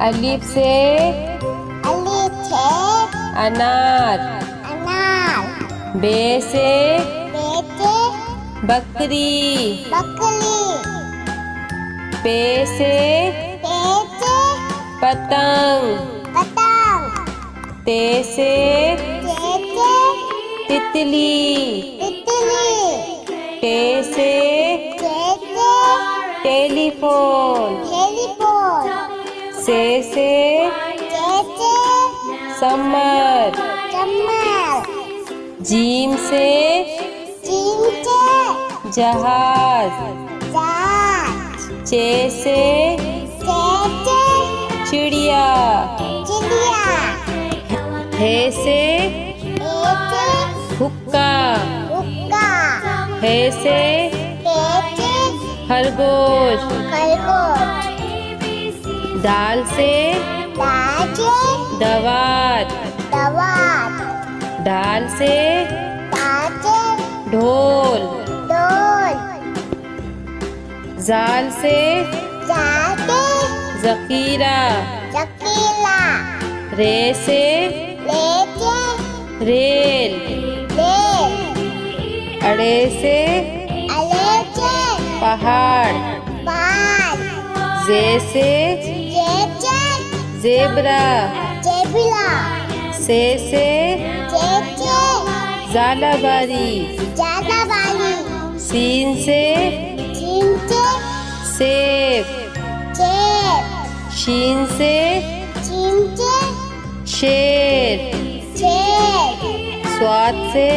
अलिफ से अनार। बे से बकरी। पे से पतंग। ते से तितली। टे से टेलीफोन। से समर। जीम से जहाज। चे से चिड़िया। हे से हुक्का। हे से खरगोश। दाल से दवात। डाल से ढोल। जाल से जखीरा। रे से रेल। अड़े से पहाड़। जे से जेब्रा। से ज़ालाबारी। सीन से सेब। शीन से शेर। स्वाद से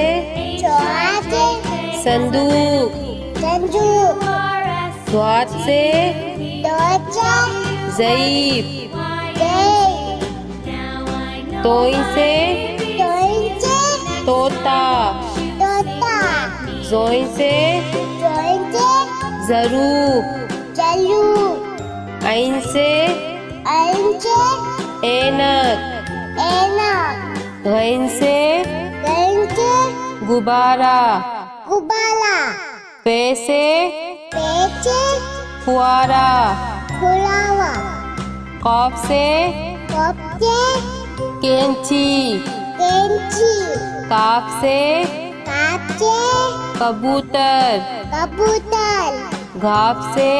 संदूक। स्वाद से ज़ईफ। तोइन से तोता। ज़ोइन से ज़रूफ। आइन से ऐनक। गैन से गुब्बारा। पे से फुआरा। कॉफ से कैंची। काफ से कबूतर। घाप से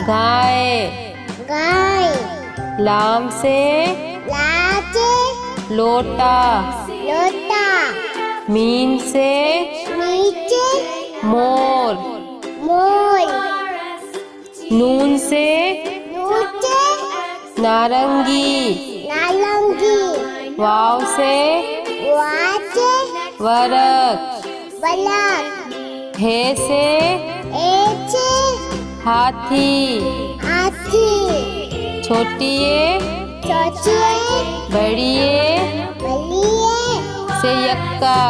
गाय। लाम से लोटा। मीम से मोर। नून से नारंगी। वाव से वरक। हे से हाथी। छोटिए बड़िए से यक्का।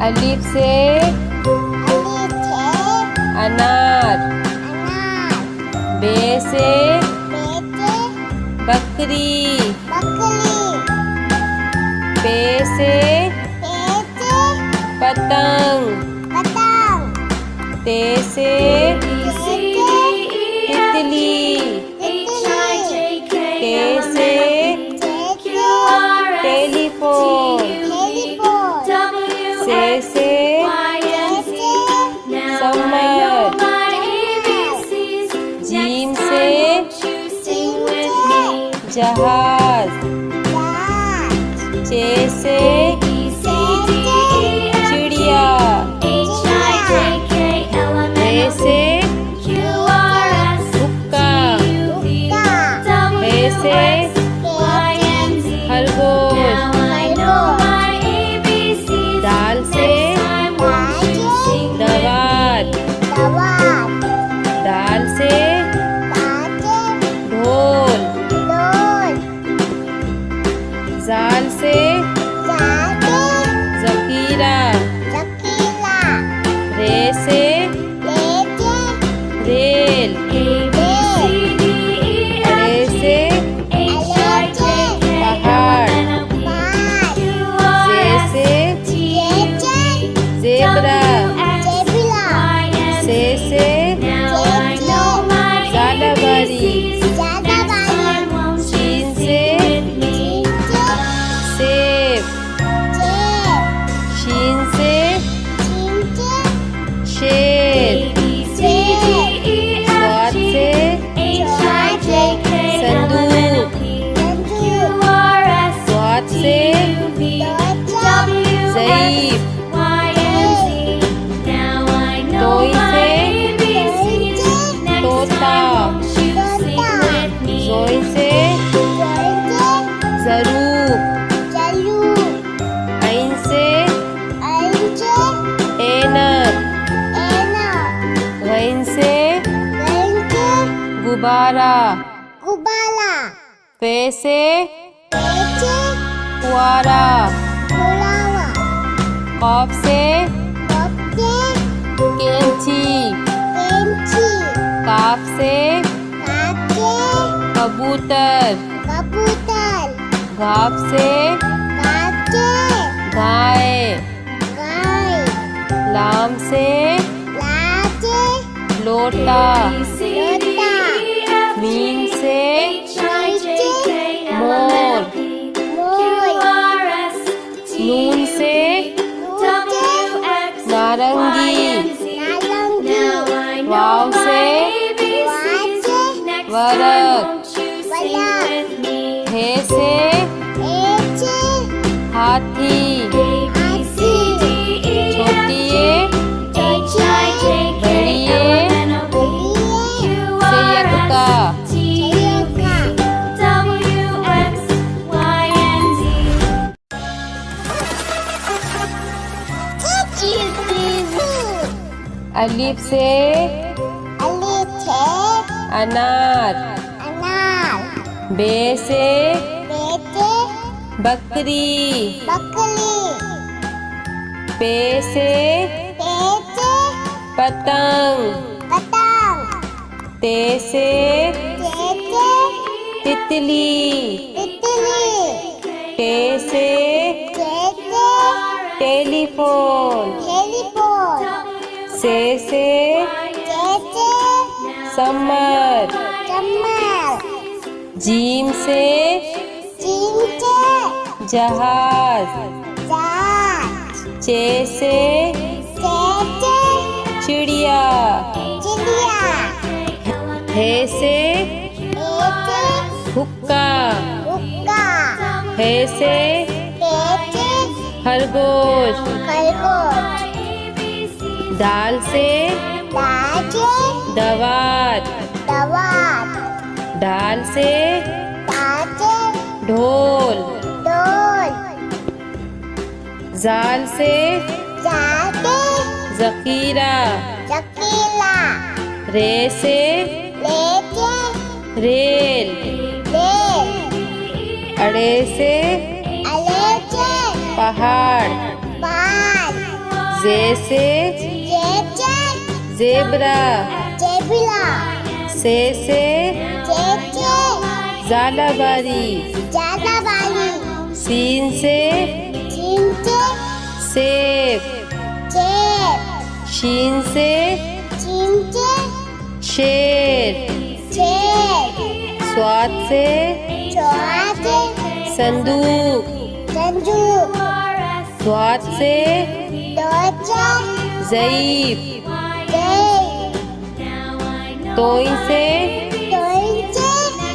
अलिफ से अनार। बे से बकरी। पे से पतंग। ते से तितली। टे से टेलीफोन। से समर। जीम से जहाज। चे से चिड़िया। रे से हुक्का। हे से खरगोश। दाल से दवात। डाल से ढोल। जोई से ज़रूब, ऐन से ऐनक, गैन से गुब्बारा, फे से फुआरा, कॉफ से कैंची, काफ से कबूतर, घाफ से गाय, लाम से लोटा, मीम से मोर, नून से नारंगी, वाव से वरक, हे से हाथी, छोटी ए बड़ी ए से यक्का, अलिफ से अनार, बे से बकरी, पे से पतंग, ते से तितली, टे से टेलीफोन, से समर, जीम से जहाज, चे से चिड़िया, हे से हुक्का, हे से खरगोश, दाल से दवात, डाल से ढोल, जाल से ज़खीरा, रे से रेल, अड़े से पहाड़, जे से ज़ेब्रा, से ज़ालाबारी, सीन से सेब, शीन से शेर, स्वाद से संदूक, द्वात से ज़ईफ, तोई से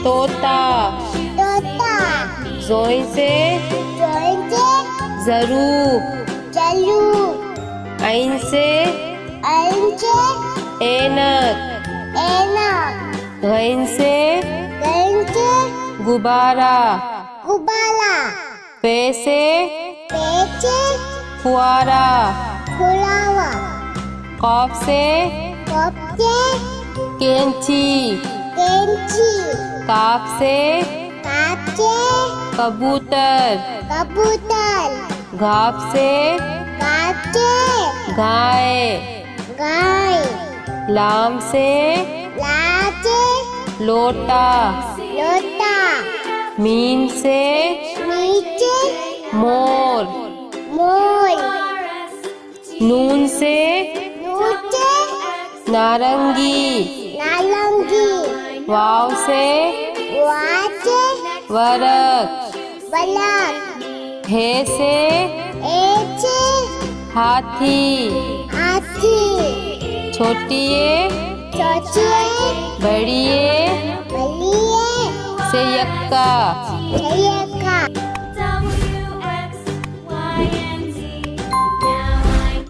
तोता, जोई से ज़रूब, ऐन से ऐनक, गैन से गुब्बारा, फे से फुआरा, कॉफ से कैंची, काफ से कबूतर, घाफ से गाय, लाम से लोटा, मीम से मोर, नून से नारंगी, वाव से वरक, हे से हाथी, छोटी ए बड़ी ए से यक्का।